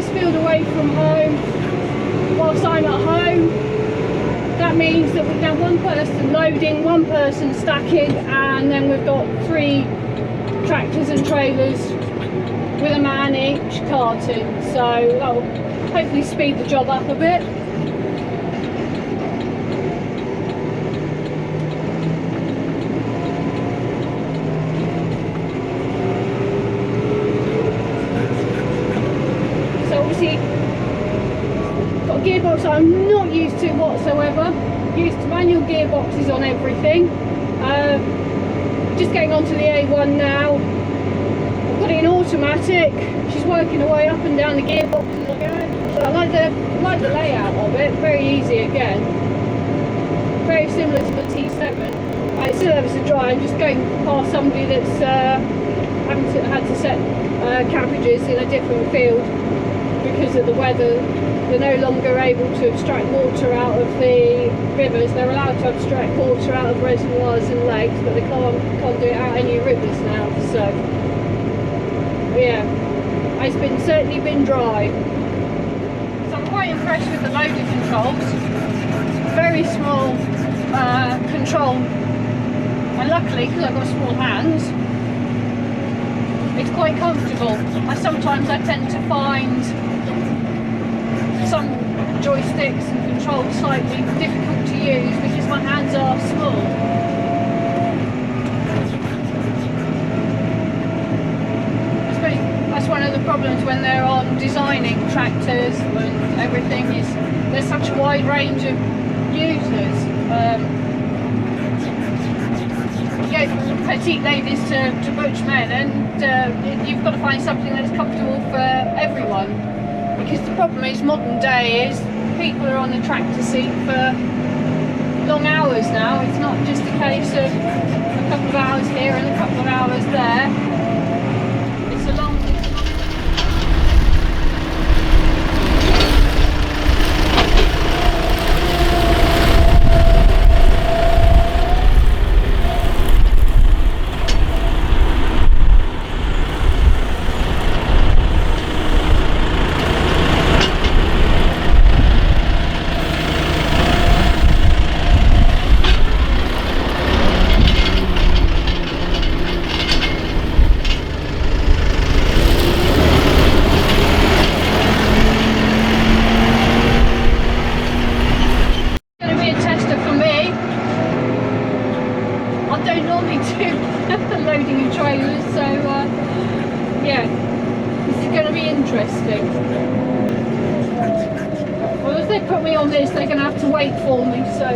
this field away from home whilst I'm at home. That means that we can have one person loading, one person stacking, and then we've got 3 tractors and trailers with a man each carting. So that will hopefully speed the job up a bit. So obviously got a gearbox I'm not used to whatsoever. Used to manual gearboxes on everything. Just getting onto the A1 now. I've got it in automatic. She's working her way up and down the gearboxes again. So I like the layout of it. Very easy again. Very similar to the T7. I still have to dry. I'm just going past somebody that's had to set cabbages in a different field because of the weather. They're no longer able to extract water out of the rivers. They're allowed to extract water out of reservoirs and lakes, but they can't do it out any rivers now. So yeah, it's certainly been dry. So I'm quite impressed with the loader controls. Very small control, and luckily because I've got small hands, it's quite comfortable. Sometimes I tend to find some joysticks and controls slightly difficult to use because my hands are small. I suppose that's one of the problems when they're on designing tractors and everything, is there's such a wide range of users. You get petite ladies to butch men, and you've got to find something that's comfortable for everyone. Because the problem is, modern day is people are on the tractor seat for long hours now. It's not just a case of a couple of hours here and a couple of hours there. It's a long loading in trailers, so yeah, this is going to be interesting. Well, if they put me on this, they're going to have to wait for me, so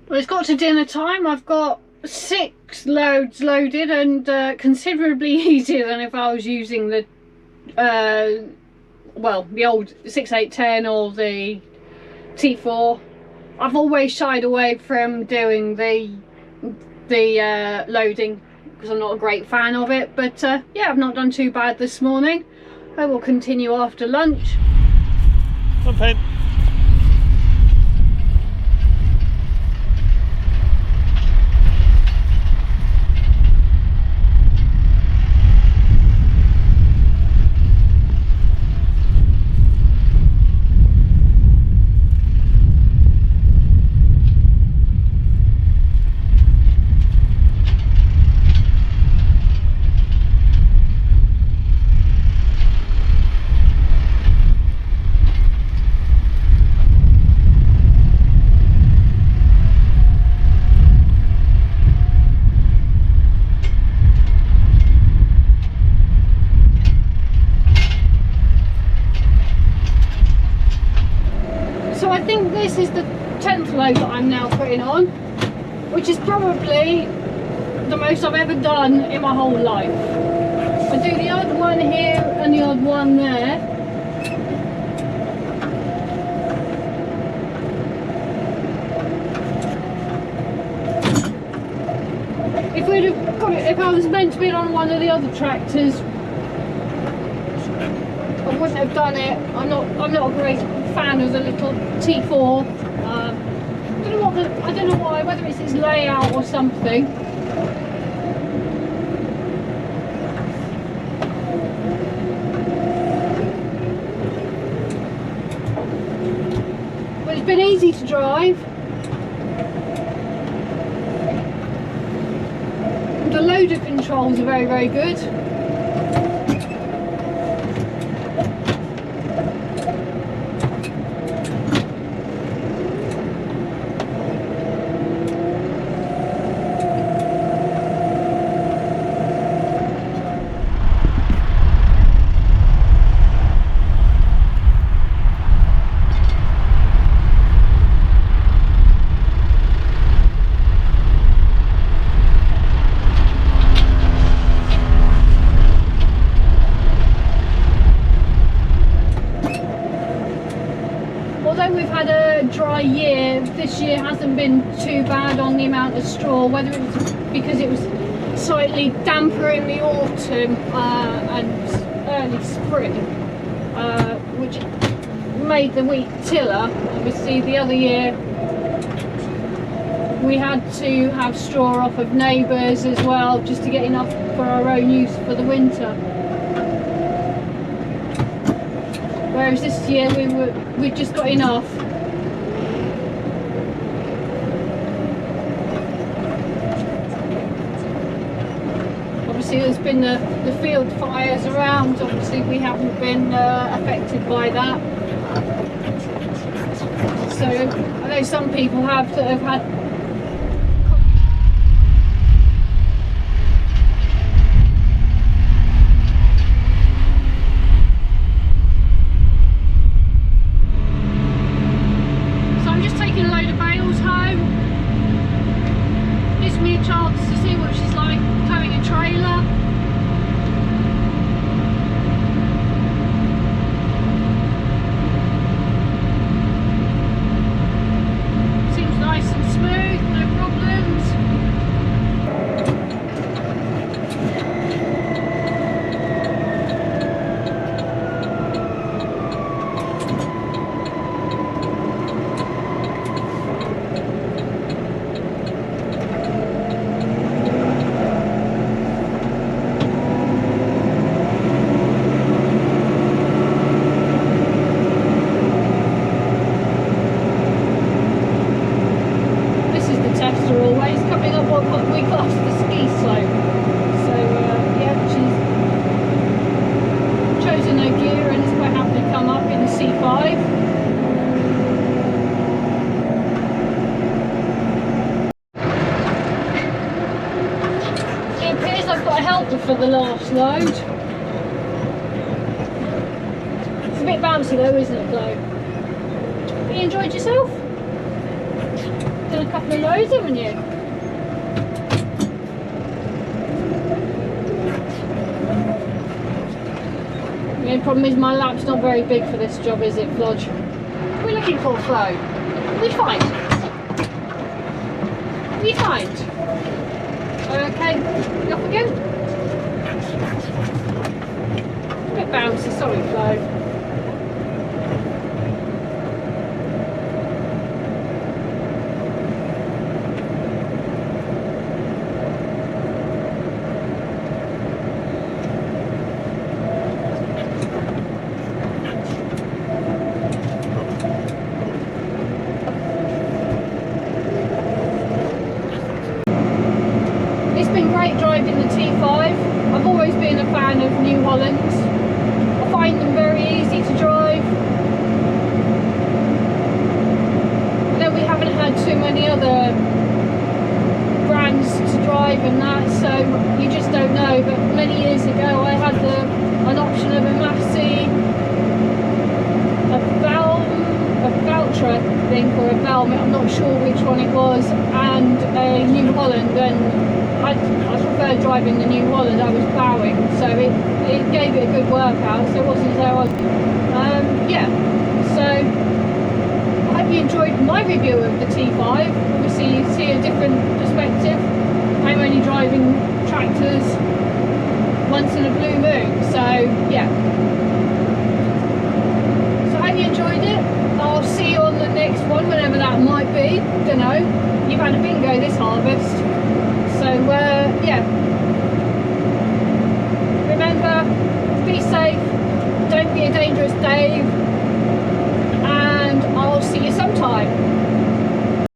well, it's got to dinner time. I've got 6 loads loaded, and considerably easier than if I was using the well, the old 6810 or the T4. I've always shied away from doing the loading because I'm not a great fan of it, but yeah, I've not done too bad this morning. I will continue after lunch. Come on, Pen. So I think this is the 10th load that I'm now putting on, which is probably the most I've ever done in my whole life. I do the odd one here and the odd one there. If I was meant to be on one of the other tractors, I wouldn't have done it. I'm not a great fan of the little T4. I don't know why, whether it's its layout or something. But it's been easy to drive. The loader controls are very, very good. Although we've had a dry year, this year hasn't been too bad on the amount of straw, whether it was because it was slightly damper in the autumn and early spring, which made the wheat tiller. Obviously the other year we had to have straw off of neighbours as well, just to get enough for our own use for the winter. Whereas this year we'd just got enough. Obviously there's been the field fires around. Obviously we haven't been affected by that. So I know some people that have had taking a load of bales home. Gives me a chance to see what she's like towing a trailer. Seems nice and smooth, no problems. Always coming up what we class the ski slope. So yeah, she's chosen her gear and is quite happy to come up in the C5. It appears I've got a helper for the last load. It's a bit bouncy though, isn't it, Flo? Have you enjoyed yourself? Done a couple of loads, haven't you? The only problem is my lap's not very big for this job, is it, Flodge? What are we looking for, Flo? What do you find? What do you find? Okay, off again. A bit bouncy, sorry, Flo. Driving the T5. I've always been a fan of New Hollands. I find them very easy to drive. I know we haven't had too many other brands to drive and that, so you just don't know. But many years ago I had an option of a Massey, a Valtra, I think, or a Velmet, I'm not sure which one it was, and a New Holland, and I preferred driving the New Holland. I was ploughing, so it gave it a good workout, so it wasn't as though I was yeah, so I hope you enjoyed my review of the T5. Obviously you see a different perspective. I'm only driving tractors once in a blue moon, so yeah. see you on the next one, whenever that might be. Don't know. You've had a bingo this harvest. So, yeah. Remember, be safe. Don't be a dangerous Dave. And I'll see you sometime.